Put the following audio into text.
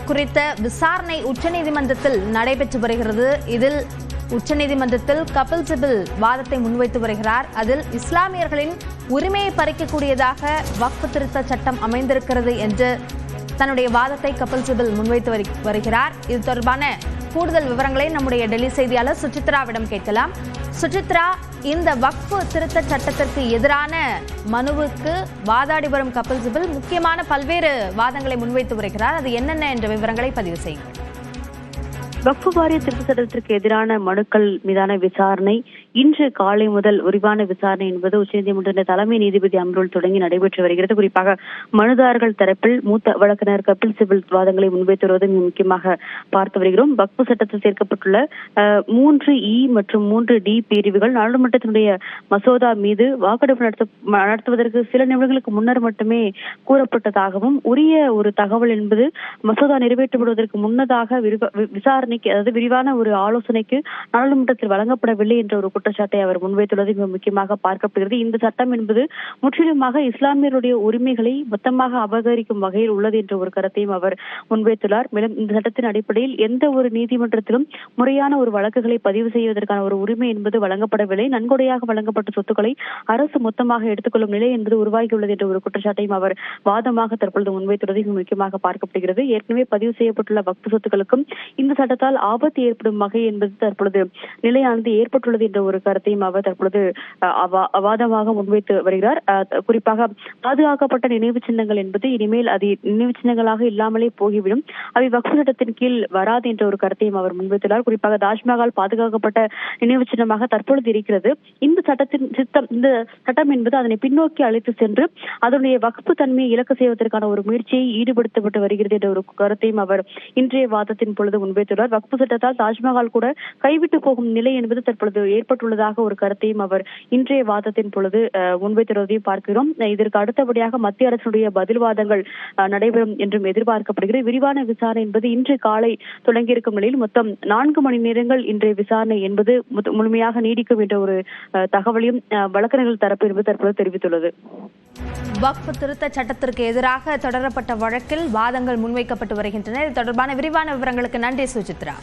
குறித்த விசாரணை உச்சநீதிமன்றத்தில் நடைபெற்று வருகிறது. இதில் உச்சநீதிமன்றத்தில் கபில் சிபல் வாதத்தை முன்வைத்து வருகிறார். அதில் இஸ்லாமியர்களின் உரிமையை பறிக்கக்கூடியதாக வக்ஃப் திருத்த சட்டம் அமைந்திருக்கிறது என்று தன்னுடைய வாதத்தை கபில் சிபல் முன்வைத்து வருகிறார். இது தொடர்பான கூடுதல் விவரங்களை நம்முடைய டெல்லி செய்தியாளர் சுசித்ராவிடம் கேட்கலாம். சுசித்ரா, இந்த வக்ஃப் திருத்த சட்டத்திற்கு எதிரான மனுவுக்கு வாதாடி வரும் கபில் சிபல் முக்கியமான பல்வேறு வாதங்களை முன்வைத்து வருகிறார். அது என்னென்ன என்ற விவரங்களை பதிவு செய்யுங்கள். வக்ஃப் வாரிய திருத்த சட்டத்திற்கு எதிரான மனுக்கள் மீதான விசாரணை இன்று காலை முதல் விரிவான விசாரணை என்பது உச்சநீதிமன்ற தலைமை நீதிபதி அமர்வில் தொடங்கி நடைபெற்று வருகிறது. குறிப்பாக மனுதாரர்கள் தரப்பில் மூத்த வழக்கறிஞர் கபில் சிபல் வாதங்களை முன்வைத்து வருவதை முக்கியமாக பார்த்து வருகிறோம். வக்ஃப் சட்டத்தில் சேர்க்கப்பட்டுள்ள 3E மற்றும் 3D பிரிவுகள் நாடாளுமன்றத்தினுடைய மசோதா மீது வாக்கெடுப்பு நடத்துவதற்கு சில நிமிடங்களுக்கு முன்னர் மட்டுமே கூறப்பட்டதாகவும், உரிய ஒரு தகவல் என்பது மசோதா நிறைவேற்றப்படுவதற்கு முன்னதாக விசாரணைக்கு, அதாவது விரிவான ஒரு ஆலோசனைக்கு நாடாளுமன்றத்தில் வழங்கப்படவில்லை என்ற ஒரு குற்றச்சாட்டை அவர் முன்வைத்துள்ளது மிக முக்கியமாக பார்க்கப்படுகிறது. இந்த சட்டம் என்பது முற்றிலுமாக இஸ்லாமியருடைய உரிமைகளை மொத்தமாக அபகரிக்கும் வகையில் உள்ளது என்ற ஒரு கருத்தையும் அவர் முன்வைத்துள்ளார். மேலும் இந்த சட்டத்தின் அடிப்படையில் எந்த ஒரு நீதிமன்றத்திலும் முறையான ஒரு வழக்குகளை பதிவு செய்வதற்கான ஒரு உரிமை என்பது வழங்கப்படவில்லை. நன்கொடையாக வழங்கப்பட்ட சொத்துக்களை அரசு மொத்தமாக எடுத்துக்கொள்ளும் நிலை என்பது உருவாகியுள்ளது என்ற ஒரு குற்றச்சாட்டையும் அவர் வாதமாக தற்பொழுது முன்வைத்துள்ளது மிக முக்கியமாக பார்க்கப்படுகிறது. ஏற்கனவே பதிவு செய்யப்பட்டுள்ள வக்ஃப் சொத்துக்களுக்கும் இந்த சட்டத்தால் ஆபத்து ஏற்படும் வகை என்பது தற்பொழுது நிலையானது ஏற்பட்டுள்ளது என்ற ஒரு கருத்தையும் அவர் தற்பொழுது வாதமாக முன்வைத்து வருகிறார். குறிப்பாக பாதுகாக்கப்பட்ட நினைவு சின்னங்கள் என்பது இனிமேல் அது நினைவு சின்னங்களாக இல்லாமலே போகிவிடும், அவை வக்ஃப் சட்டத்தின் கீழ் வராது என்ற ஒரு கருத்தையும் அவர் முன்வைத்துள்ளார். குறிப்பாக தாஜ்மஹால் பாதுகாக்கப்பட்ட நினைவு சின்னமாக தற்பொழுது இருக்கிறது. இந்த சட்டம் என்பது அதனை பின்னோக்கி அழைத்து சென்று அதனுடைய வக்ஃப் தன்மையை இலக்கு செய்வதற்கான ஒரு முயற்சியை ஈடுபடுத்தப்பட்டு வருகிறது என்ற ஒரு கருத்தையும் அவர் இன்றைய வாதத்தின் பொழுது முன்வைத்துள்ளார். வக்ஃப் சட்டத்தால் தாஜ்மஹால் கூட கைவிட்டு போகும் நிலை என்பது தற்பொழுது ஏற்பட்டுள்ளதாக ஒரு கருத்தையும் அவர் இன்றைய வாதத்தின் பொழுது முன்வைத்துள்ளதையும் பார்க்கிறோம். இதற்கு அடுத்தபடியாக மத்திய அரசுடைய பதில் வாதங்கள் நடைபெறும் என்றும் எதிர்பார்க்கப்படுகிறது. விரிவான விசாரணை என்பது இன்று காலை தொடங்கியிருக்கும் நிலையில் மொத்தம் 4 மணி நேரங்கள் இன்றைய விசாரணை என்பது முழுமையாக நீடிக்கும் என்ற ஒரு தகவலையும் வழக்கறிஞர்கள் தரப்பு என்பது தற்பொழுது தெரிவித்துள்ளது. வக்ஃப் திருத்த சட்டத்திற்கு எதிராக தொடரப்பட்ட வழக்கில் வாதங்கள் முன்வைக்கப்பட்டு வருகின்றன. இது தொடர்பான விரிவான விவரங்களுக்கு நன்றி சுசித்ரா.